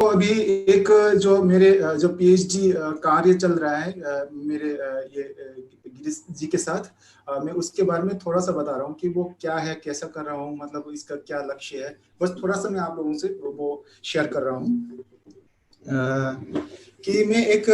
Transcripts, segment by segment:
अभी एक जो मेरे जो पीएचडी कार्य चल रहा है मेरे ये गिरीश जी के साथ, मैं उसके बारे में थोड़ा सा बता रहा हूँ कि वो क्या है, कैसा कर रहा हूँ, मतलब इसका क्या लक्ष्य है। बस थोड़ा सा मैं आप लोगों से वो शेयर कर रहा हूँ कि मैं एक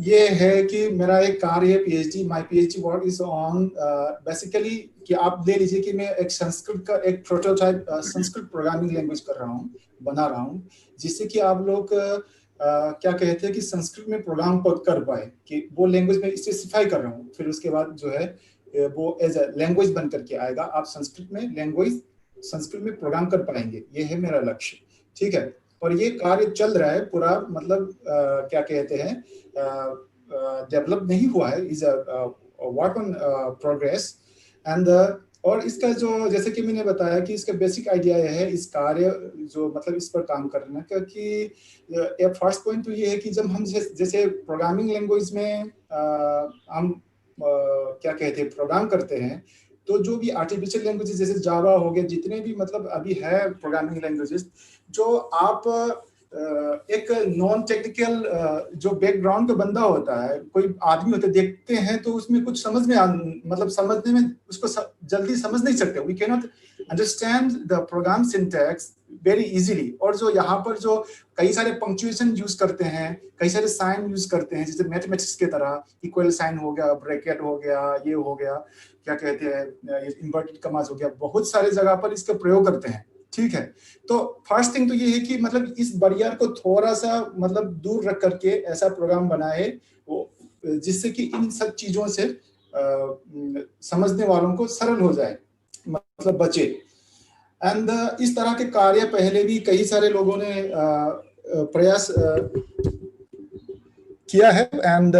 ये है कि मेरा एक कार्य है PhD, my PhD work is on basically कि आप ले लीजिए कि मैं एक संस्कृत का एक प्रोटोटाइप संस्कृत प्रोग्रामिंग लैंग्वेज कर रहा हूँ, बना रहा हूँ, जिससे कि आप लोग क्या कहते हैं कि संस्कृत में प्रोग्राम कर पाए, कि वो लैंग्वेज में स्पेसिफाई कर रहा हूँ। फिर उसके बाद जो है वो एज अ लैंग्वेज बन करके आएगा, आप संस्कृत में लैंग्वेज संस्कृत में प्रोग्राम कर पाएंगे। ये है मेरा लक्ष्य, ठीक है। और ये कार्य चल रहा है पूरा, मतलब क्या कहते हैं, डेवलप नहीं हुआ है, is work on progress. And और इसका जो, जैसे कि मैंने बताया कि इसका बेसिक आइडिया यह है, इस कार्य जो मतलब इस पर काम करना, क्योंकि फर्स्ट पॉइंट तो ये है कि जब हम जैसे प्रोग्रामिंग लैंग्वेज में हम क्या कहते हैं प्रोग्राम करते हैं, तो जो भी आर्टिफिशियल लैंग्वेजेस जैसे जावा हो गया, जितने भी मतलब अभी है प्रोग्रामिंग लैंग्वेजेस, जो आप एक नॉन टेक्निकल जो बैकग्राउंड का बंदा होता है, कोई आदमी होता है, देखते हैं तो उसमें कुछ समझ में मतलब समझने में उसको जल्दी समझ नहीं सकते। We can not understand the program syntax very easily. और जो यहाँ पर जो कई सारे पंक्चुएशन यूज करते हैं, कई सारे साइन यूज करते हैं, जैसे मैथमेटिक्स के तरह इक्वल साइन हो गया, ब्रैकेट हो गया, ये हो गया, क्या कहते हैं इन्वर्टेड कमास हो गया, बहुत सारे जगह पर इसका प्रयोग करते हैं, ठीक है। तो फर्स्ट थिंग तो ये है कि मतलब इस बैरियर को थोड़ा सा मतलब दूर रख करके ऐसा प्रोग्राम बनाए वो, जिससे कि इन सब चीजों से समझने वालों को सरल हो जाए, मतलब बचे। एंड इस तरह के कार्य पहले भी कई सारे लोगों ने प्रयास किया है। And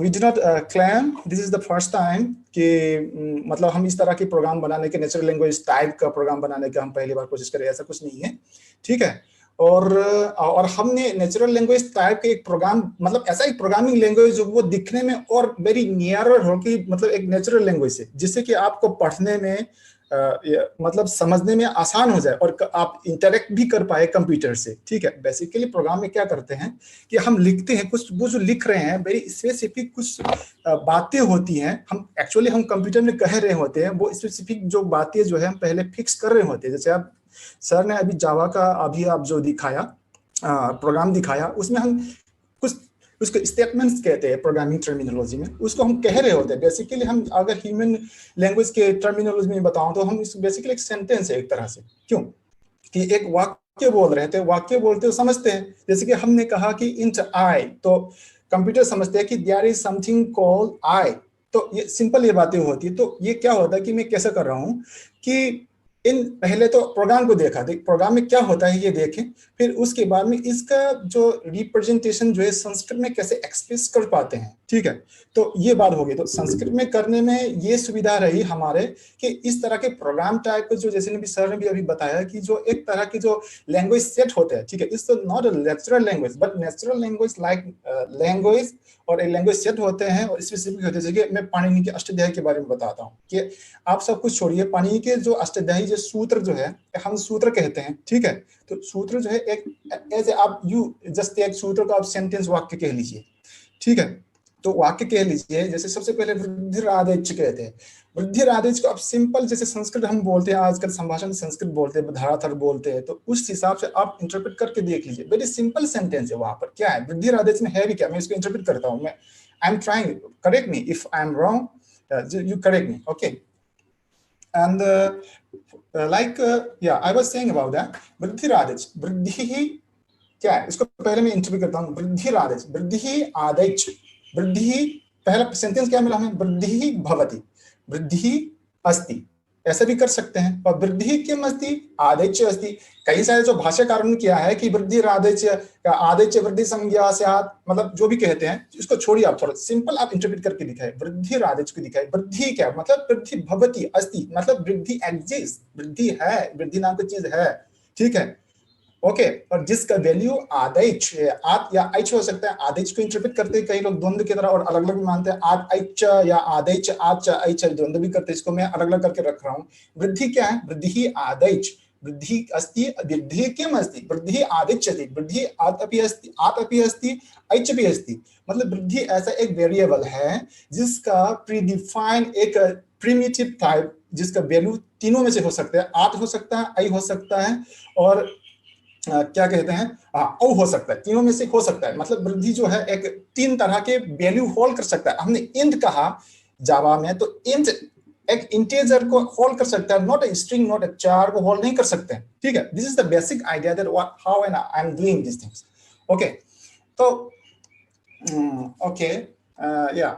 we do not claim this is the first time कि मतलब हम इस तरह के प्रोग्राम बनाने के, नेचुरल लैंग्वेज टाइप का प्रोग्राम बनाने के हम पहली बार कोशिश करें, ऐसा कुछ नहीं है, ठीक है। और हमने नेचुरल लैंग्वेज टाइप के एक प्रोग्राम, मतलब ऐसा एक प्रोग्रामिंग लैंग्वेज जो वो दिखने में और वेरी नियरर हो कि मतलब एक नेचुरल लैंग्वेज से, जिससे कि आपको पढ़ने में मतलब समझने में आसान हो जाए और आप इंटरेक्ट भी कर पाए कंप्यूटर से, ठीक है। बेसिकली प्रोग्राम में क्या करते हैं कि हम लिखते हैं कुछ, वो जो लिख रहे हैं वेरी स्पेसिफिक कुछ बातें होती हैं, हम एक्चुअली हम कंप्यूटर में कह रहे होते हैं, वो स्पेसिफिक जो बातें जो है हम पहले फिक्स कर रहे होते हैं। जैसे आप सर ने अभी जावा का अभी आप जो दिखाया प्रोग्राम दिखाया, उसमें हम कुछ उसको स्टेटमेंट्स कहते हैं प्रोग्रामिंग टर्मिनोलॉजी में, उसको हम कह रहे होते हैं। बेसिकली हम अगर ह्यूमन लैंग्वेज के टर्मिनोलॉजी में बताऊं तो हम इस बेसिकली एक सेंटेंस है एक तरह से, क्यों कि एक वाक्य बोल रहे थे, वाक्य बोलते हो समझते हैं। जैसे कि हमने कहा कि इंट आई, तो कंप्यूटर समझते हैं कि there is something called I, तो ये सिंपल ये बातें होती है। तो ये क्या होता है कि मैं कैसे कर रहा हूं कि इन पहले तो प्रोग्राम को देखा, प्रोग्राम में क्या होता है ये देखें, फिर उसके बाद में इसका जो रिप्रेजेंटेशन जो है संस्कृत में कैसे एक्सप्रेस कर पाते हैं, ठीक है। तो ये बात होगी। तो संस्कृत में करने में ये सुविधा रही हमारे कि इस तरह के प्रोग्राम टाइप को, जो जैसे भी सर ने भी अभी बताया कि जो एक तरह की जो लैंग्वेज सेट होते हैं, ठीक है, it's not a natural language but natural language like language, और एक लैंग्वेज सेट होते हैं और स्पेसिफिक होते हैं। जैसे मैं पाणिनि के अष्टाध्यायी के बारे में बताता हूँ कि आप सब कुछ छोड़िए, पाणिनि के जो अष्टाध्यायी जो सूत्र जो है, हम सूत्र कहते हैं, ठीक है। तो सूत्र जो है एक ऐसे आप यू जस्ट एक सूत्र को आप सेंटेंस वाक्य कह लीजिए, ठीक है। तो वाक्य कह लीजिए, जैसे सबसे पहले वृद्धिरादेच कहते हैं। वृद्धिरादेच को आप सिंपल, जैसे संस्कृत हम बोलते हैं आजकल संभाषण संस्कृत बोलते हैं, धाराथर बोलते हैं, तो उस हिसाब से आप इंटरप्रेट करके देख लीजिए। वेरी सिंपल सेंटेंस है, वहां पर क्या है, वृद्धिरादेच में है भी क्या, मैं इसको इंटरप्रेट करता हूँ। मैं I am trying, correct me if I am wrong, you correct me, okay. And yeah, I was saying about that. वृद्धि आदेश, वृद्धि ही क्या है, इसको पहले मैं इंटरव्यू करता हूँ। वृद्धि आदेश, वृद्धि आदेश, वृद्धि, पहला सेंटेंस क्या मिला हमें, वृद्धि भवति, वृद्धि अस्ति, ऐसे भी कर सकते हैं। और वृद्धि किम अस्ति, आदेश अस्ति। कई सारे जो भाष्यकारों ने किया है कि वृद्धि आदेश, आदेश वृद्धि संज्ञा से, मतलब जो भी कहते हैं इसको छोड़िए, आप थोड़ा सिंपल आप इंटरप्रेट करके दिखाए। वृद्धि आदेश को दिखाए, वृद्धि क्या मतलब, वृद्धि भवति अस्ति मतलब वृद्धि एग्जिस्ट, वृद्धि है, वृद्धि नाम की चीज है, ठीक है, ओके। और जिसका वैल्यू आदेश आद या ऐच हो सकता है। आदेश को इंटरप्रेट करते हैं कई लोग द्वंद्व की तरह और अलग अलग मानते हैं, आद ऐच या आदेश आद ऐच द्वंद्व भी करते हैं, इसको मैं अलग अलग करके रख रहा हूँ। वृद्धि क्या है, वृद्धि ही आदेश, वृद्धि अस्ति, वृद्धि किम अस्ति, वृद्धि आदिच्यति, वृद्धि आदपि अस्ति, आदपि अस्ति, ऐच्यपि अस्ति। मतलब वृद्धि ऐसा एक वेरिएबल है जिसका प्रीडिफाइन एक प्रिमिटिव टाइप, जिसका वैल्यू तीनों में से हो सकता है, आद हो सकता है, आई हो सकता है, और क्या कहते हैं औ हो सकता है, तीनों में से हो सकता है। मतलब वृद्धि जो है एक तीन तरह के वैल्यू होल्ड कर सकता है। हमने इंट कहा जावा में, तो इंट एक इंटीजर को होल्ड कर सकता है, not a string, not a char को होल्ड नहीं कर सकते हैं, ठीक है। This is the basic idea that how and I am doing this things. Okay, तो ओके, या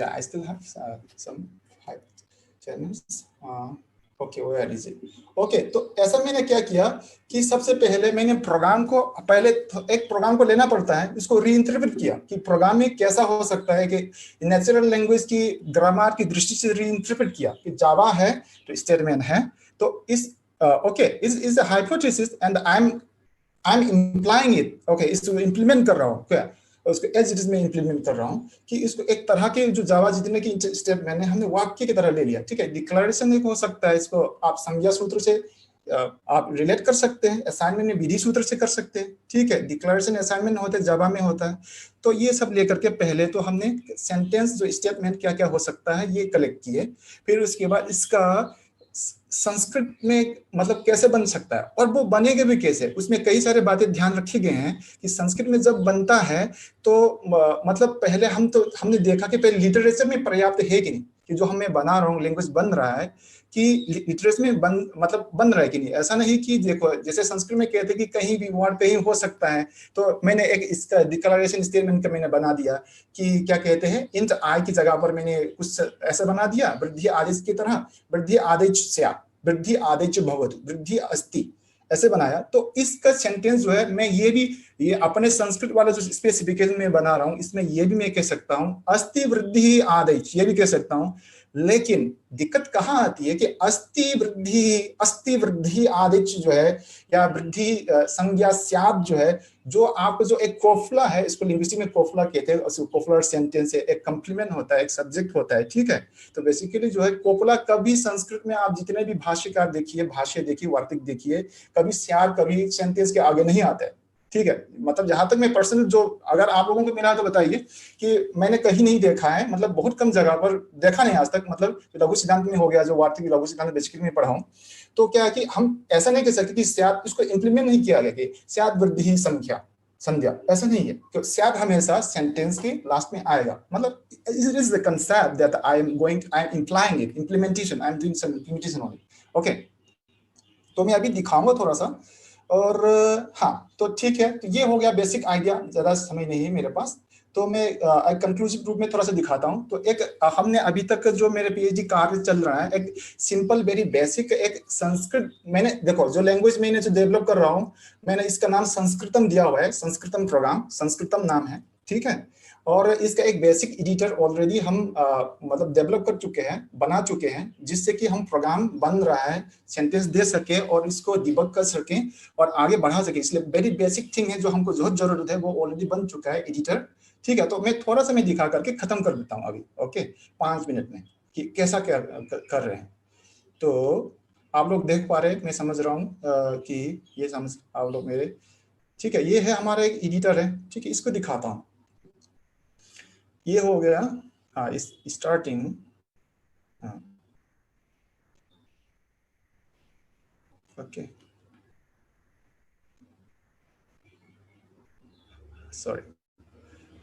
I still have some 5 channels. Okay, where is it? Okay, तो ऐसा मैंने क्या किया कि सबसे पहले मैंने प्रोग्राम को, पहले एक प्रोग्राम को लेना पड़ता है, इसको रीइंटरप्रेट किया कि प्रोग्राम में कैसा हो सकता है, कि नेचुरल लैंग्वेज की ग्रामर की दृष्टि से रीइंटरप्रेट किया कि जावा है तो स्टेटमेंट है, तो इस okay is a hypothesis and I M implying it. Okay, इसको इम्प्लीमेंट कर रहा हूँ, क्या उसको एज इट इज में इंप्लीमेंट कर रहा हूँ कि इसको एक तरह के जो जावा जितने की स्टेप मैंने हमने वाक्य की तरह ले लिया, ठीक है। डिक्लेरेशन एक हो सकता है, इसको आप संज्ञा सूत्र से आप रिलेट कर सकते हैं, असाइनमेंट में विधि सूत्र से कर सकते हैं, ठीक है। डिक्लेरेशन असाइनमेंट होते हैं, जावा में होता है। तो ये सब लेकर के पहले तो हमने सेंटेंस जो स्टेटमेंट क्या क्या हो सकता है ये कलेक्ट किए, फिर उसके बाद इसका संस्कृत में मतलब कैसे बन सकता है और वो बनेगा भी कैसे, उसमें कई सारे बातें ध्यान रखे गए हैं कि संस्कृत में जब बनता है तो मतलब पहले हमने देखा कि पहले लिटरेचर में पर्याप्त है कि नहीं, कि जो हमें बना रहा हूँ लैंग्वेज बन रहा है कि लिटरेचर में बन रहा है कि नहीं। ऐसा नहीं कि देखो जैसे संस्कृत में कहते हैं कि कहीं भी वर्ड कहीं हो सकता है, तो मैंने एक इसका डिक्लेरेशन स्टेटमेंट का मैंने बना दिया कि क्या कहते हैं, इंट आई की जगह पर मैंने कुछ ऐसा बना दिया, वृद्धि आदेश की तरह, वृद्धि आदेश स्यात्, वृद्धि आदेश भवतु, वृद्धि अस्ति, ऐसे बनाया। तो इसका सेंटेंस जो है मैं ये अपने संस्कृत वाला जो स्पेसिफिकेशन में बना रहा हूँ, इसमें ये भी मैं कह सकता हूँ अस्ति वृद्धि आदेश, ये भी कह सकता हूँ। लेकिन दिक्कत कहाँ आती है कि अस्ति वृद्धि आदेश जो है या वृद्धि संज्ञा स्यात् जो है, जो आपको जो एक कोफला है, इसको लिंग्विस्टिक में कोफला कहते हैं, कोफलर सेंटेंस है, एक कंप्लीमेंट होता है, एक सब्जेक्ट होता है, ठीक है। तो बेसिकली जो है कोफला कभी संस्कृत में आप जितने भी भाष्यकार देखिए, भाष्य देखिए, वार्तिक देखिए, कभी स्यात् कभी सेंटेंस के आगे नहीं आता है, ठीक है। मतलब जहां तक मैं पर्सनल जो अगर आप लोगों को मिला तो बताइए कि मैंने कहीं नहीं देखा है, मतलब बहुत कम जगह पर देखा नहीं आज तक। मतलब लघु सिद्धांत में हो गया, जो वार्तिक लघु सिद्धांत बेसिकली में पढ़ा हूं, तो क्या है कि हम ऐसा नहीं कह सकते कि स्यात् इसको इंप्लीमेंट नहीं किया गया कि स्यात् वृद्धि संध्या, ऐसा नहीं है। तो स्यात् हमेशा सेंटेंस के लास्ट में आएगा। मतलब it is the concept that I am implying it, implementation, I am doing some implementation on it. Okay, तो मैं अभी दिखाऊंगा थोड़ा सा, और हाँ तो ठीक है। तो ये हो गया बेसिक आइडिया, ज्यादा समय नहीं है मेरे पास, तो मैं कंक्लूसिव रूप में थोड़ा सा दिखाता हूँ। तो एक हमने अभी तक जो मेरे पीएचडी कार्य चल रहा है, एक सिंपल वेरी बेसिक एक संस्कृत, मैंने देखो जो लैंग्वेज मैंने जो डेवलप कर रहा हूँ, मैंने इसका नाम संस्कृतम दिया हुआ है, संस्कृतम प्रोग्राम, संस्कृतम नाम है, ठीक है। और इसका एक बेसिक एडिटर ऑलरेडी हम मतलब डेवलप कर चुके हैं, बना चुके हैं, जिससे कि हम प्रोग्राम बन रहा है, सेंटेंस दे सके और इसको डिबग कर सकें और आगे बढ़ा सके। इसलिए वेरी बेसिक थिंग है जो हमको जरूरत है, वो ऑलरेडी बन चुका है एडिटर, ठीक है। तो मैं थोड़ा सा मैं दिखा करके खत्म कर देता हूँ अभी, ओके, 5 मिनट में, कि कैसा क्या कर रहे हैं। तो आप लोग देख पा रहे हैं, मैं समझ रहा हूँ कि ये समझ आप लोग मेरे, ठीक है। ये है हमारा एक एडिटर है, ठीक है, इसको दिखाता हूँ। ये हो गया हाँ, इस स्टार्टिंग, हाँ ओके, सॉरी,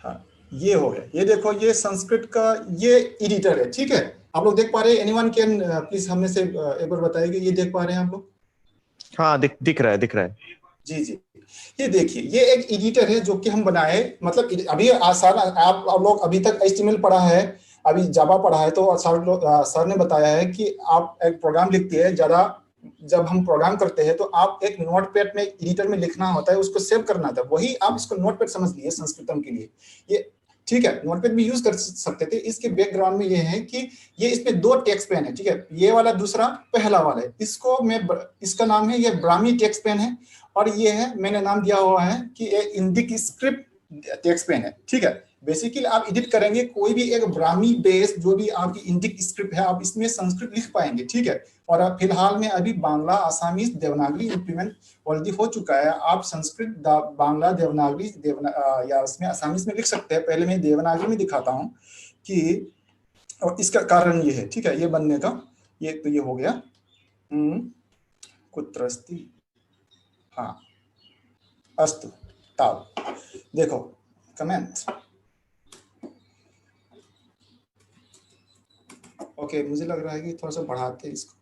हाँ ये हो गया। ये देखो, ये संस्कृत का ये एडिटर है, ठीक है। आप लोग देख पा रहे हैं? एनीवन कैन प्लीज हमने से एक बार बताइए, ये देख पा रहे हैं आप लोग? हाँ, दिख रहा है, दिख रहा है। जी जी, ये देखिए, ये एक एडिटर है जो कि हम बनाए। मतलब अभी आसान, आप लोग अभी तक HTML पढ़ा है, अभी जावा पढ़ा है, तो सर ने बताया है कि आप एक प्रोग्राम लिखते हैं, ज्यादा जब हम प्रोग्राम करते हैं तो आप एक नोटपैड में एडिटर में लिखना होता है, उसको सेव करना था, वही आप इसको नोटपैड समझ लिए संस्कृतम के लिए, ये ठीक है। नोटपैड भी यूज कर सकते थे। इसके बैकग्राउंड में ये है कि ये इसमें 2 टेक्स्ट पेन है, ठीक है। ये वाला दूसरा, पहला वाला है, इसको मैं, इसका नाम है, ये ब्राह्मी टेक्स्ट पेन है, और ये है मैंने नाम दिया हुआ है कि ये इंडिक स्क्रिप्ट टेक्स्ट पेन है, ठीक है। बेसिकली आप एडिट करेंगे कोई भी एक ब्राह्मी बेस जो भी आपकी इंडिक स्क्रिप्ट है, आप इसमें संस्कृत लिख पाएंगे, ठीक है। और अब फिलहाल में अभी Bangla, Assamese, Devanagari implement already हो चुका है। आप संस्कृत, बांग्ला, देवनागरी, या उसमें आसामीज में लिख सकते हैं। पहले मैं देवनागरी में दिखाता हूँ कि, और इसका कारण ये है, ठीक है, ये बनने का, ये तो ये हो गया कुत्रस्ती, हाँ, अस्तु, ताव, देखो कमेंट। ओके, मुझे लग रहा है कि थोड़ा सा बढ़ाते हैं इसको,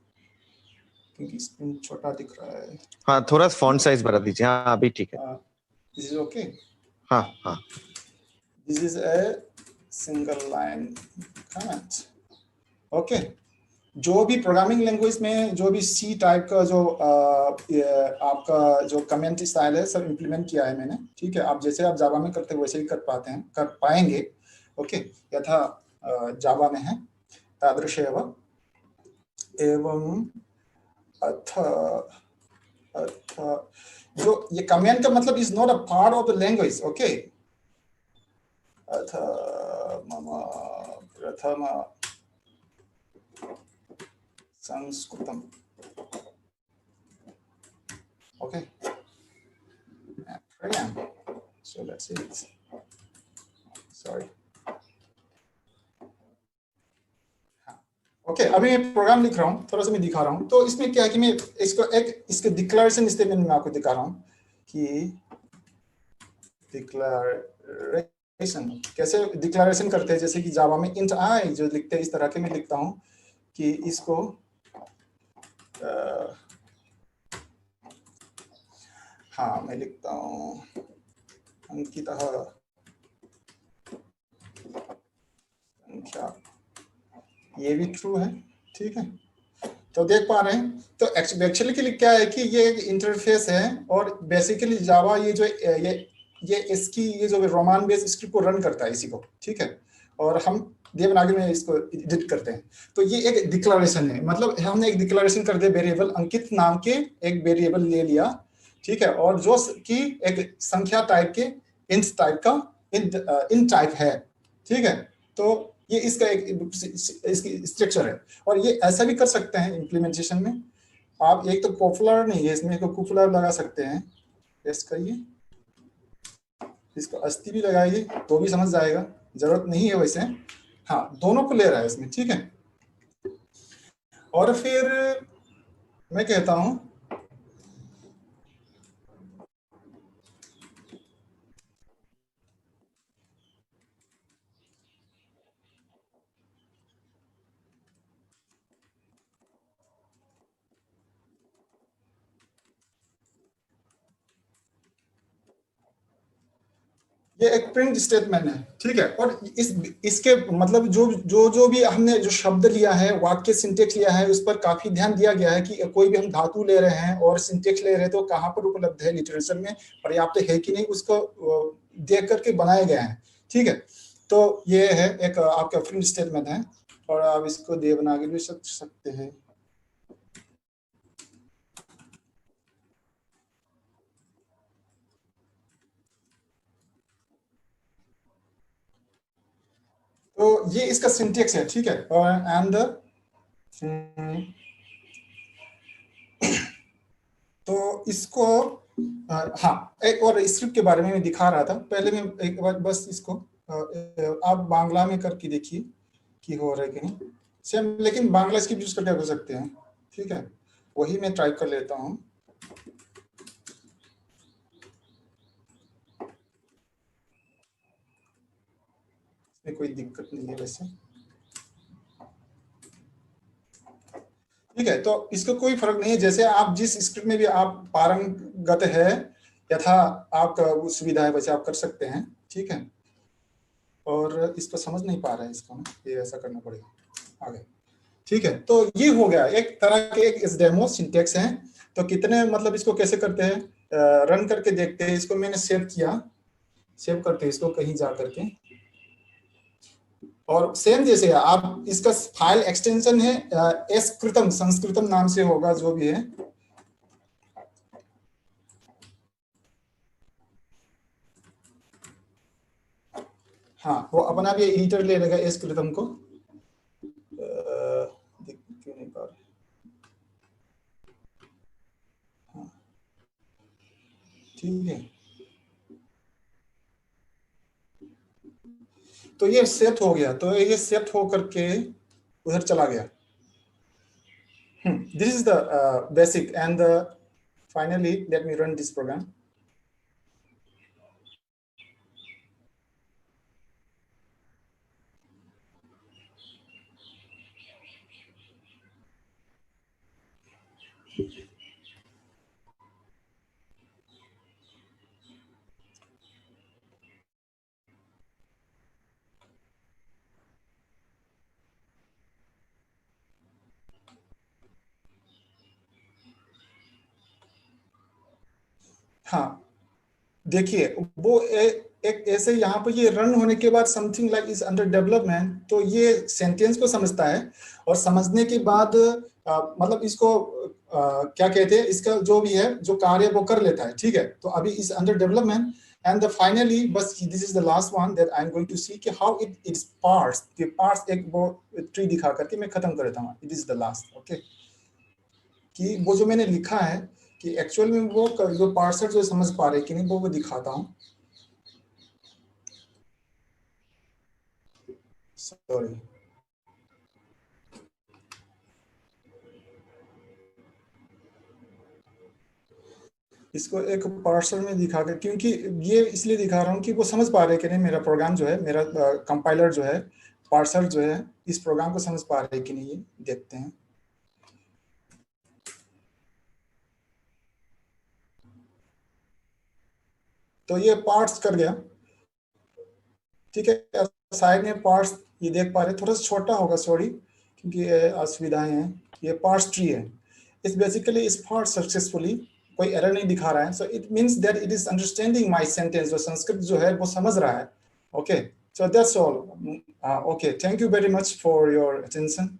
क्योंकि स्क्रीन छोटा दिख रहा है। हाँ, थोड़ा फॉन्ट साइज बढ़ा दीजिए। हाँ, अभी ठीक है। This is okay. हाँ हाँ, this is a single line comment. Okay, जो भी प्रोग्रामिंग लैंग्वेज में जो भी सी टाइप का जो आपका जो कमेंट स्टाइल है सब इम्प्लीमेंट किया है मैंने, ठीक है। आप जैसे आप जावा में करते हैं वैसे ही कर पाते हैं, कर पाएंगे। ओके, यथा जावा में है तादृश एवं अथ अथ जो ये कमेंट का मतलब is not a part of the language. Okay, अथ मम प्रथम संस्कृतम। Okay, so let's see it. Sorry. Okay, अभी मैं प्रोग्राम लिख रहा हूँ, थोड़ा सा मैं दिखा रहा हूँ। तो इसमें क्या है कि मैं इसको एक इसके डिक्लेरेशन स्टेटमेंट में आपको दिखा रहा हूँ कि डिक्लेरेशन कैसे डिक्लेरेशन करते हैं। जैसे कि जावा में इंट आई जो लिखते हैं, इस तरह के मैं लिखता हूँ कि इसको हाँ, मैं लिखता हूँ अंकितः संख्या, ये भी ट्रू है, ठीक है। तो देख पा रहे हैं, तो एक्चुअली के लिए क्या है कि ये एक इंटरफेस है, और बेसिकली जावा ये जो ये इसकी ये जो रोमान बेस स्क्रिप्ट को रन करता है इसी को, ठीक है। और हम देवनागरी में इसको एडिट करते हैं। तो ये एक डिक्लेरेशन है, मतलब हमने एक डिक्लेरेशन कर दिया, वेरिएबल अंकित नाम के एक वेरिएबल ले लिया, ठीक है। और जो कि एक संख्या टाइप के इंट टाइप का इन टाइप है, ठीक है। तो ये इसका एक इसकी स्ट्रक्चर है। और ये ऐसा भी कर सकते हैं इम्प्लीमेंटेशन में आप, एक तो कोफलर नहीं है इसमें, कुफलर लगा सकते हैं, टेस्ट करिए, इसको अस्थि भी लगाइए तो भी समझ जाएगा, जरूरत नहीं है वैसे। हाँ, दोनों को ले रहा है इसमें, ठीक है। और फिर मैं कहता हूं ये एक प्रिंट स्टेटमेंट है, ठीक है। और इसके मतलब जो भी हमने जो शब्द लिया है, वाक्य सिंटेक्स लिया है, उस पर काफी ध्यान दिया गया है कि कोई भी हम धातु ले रहे हैं और सिंटेक्स ले रहे हैं तो कहाँ पर उपलब्ध है लिटरेचर में, पर्याप्त है कि नहीं, उसको देख करके बनाया गया है, ठीक है। तो ये है एक आपका प्रिंट स्टेटमेंट है, और आप इसको देवनागरी भी समझ सकते हैं। तो ये इसका सिंटेक्स है, ठीक है। और एंड तो इसको हाँ, एक और स्क्रिप्ट के बारे में मैं दिखा रहा था पहले। मैं एक बार बस इसको आप बांग्ला में करके देखिए कि हो रहा है कि नहीं सेम, लेकिन बांग्ला स्क्रिप्ट यूज करके कर सकते हैं, ठीक है। वही मैं ट्राई कर लेता हूँ। इसमें कोई दिक्कत नहीं है वैसे, ठीक है। तो इसको कोई फर्क नहीं है, जैसे आप जिस स्क्रिप्ट में भी आप पारंगत है, यथा आपका सुविधा है वैसे आप कर सकते हैं, ठीक है। और इसको समझ नहीं पा रहा है इसको, ये ऐसा करना पड़ेगा आगे, ठीक है। तो ये हो गया एक तरह के एक इस डेमो सिंटेक्स है। तो कितने मतलब इसको कैसे करते हैं, रन करके देखते हैं। इसको मैंने सेव किया, सेव करते हैं इसको कहीं जा करके, और सेम जैसे आप इसका फाइल एक्सटेंशन है एस्कृतम, संस्कृतम नाम से होगा जो भी है। हाँ, वो अपना आप ये एडिटर ले लेगा इस रिदम को। क्यों नहीं पा रहे? हाँ, ठीक है, तो ये सेट हो गया, तो ये सेट हो करके उधर चला गया। This is the basic, and finally let me run this program. हाँ, देखिए वो एक ऐसे यहाँ पर ये रन होने के बाद something like is under development, तो ये सेंटेंस को समझता है और समझने के बाद मतलब इसको क्या कहते हैं, इसका जो भी है जो कार्य वो कर लेता है, ठीक है। तो अभी is under development, and finally बस this is the last one that I am going to see कि हाउ इट्स पार्ट्स, के पार्ट्स एक वो ट्री दिखा करके मैं खत्म कर देता हूँ। It is the last, okay, कि वो जो मैंने लिखा है कि एक्चुअल में वो जो पार्सर जो समझ पा रहे कि नहीं वो दिखाता हूँ। सॉरी, इसको एक पार्सर में दिखा कर, क्योंकि ये इसलिए दिखा रहा हूँ कि वो समझ पा रहे कि नहीं मेरा प्रोग्राम जो है, मेरा कंपाइलर जो है, पार्सर जो है, इस प्रोग्राम को समझ पा रहे कि नहीं, ये देखते हैं। तो ये पार्ट्स कर गया, ठीक है। साइड में पार्ट्स ये देख पा रहे, थोड़ा सा छोटा होगा, सॉरी, क्योंकि असुविधाएं हैं। ये पार्ट्स ट्री है, इट्स बेसिकली इस पार्ट सक्सेसफुली, कोई एरर नहीं दिखा रहा है, so it means that it is understanding my sentence, जो संस्कृत जो है वो समझ रहा है। Okay, so that's all. Okay, thank you very much for your attention.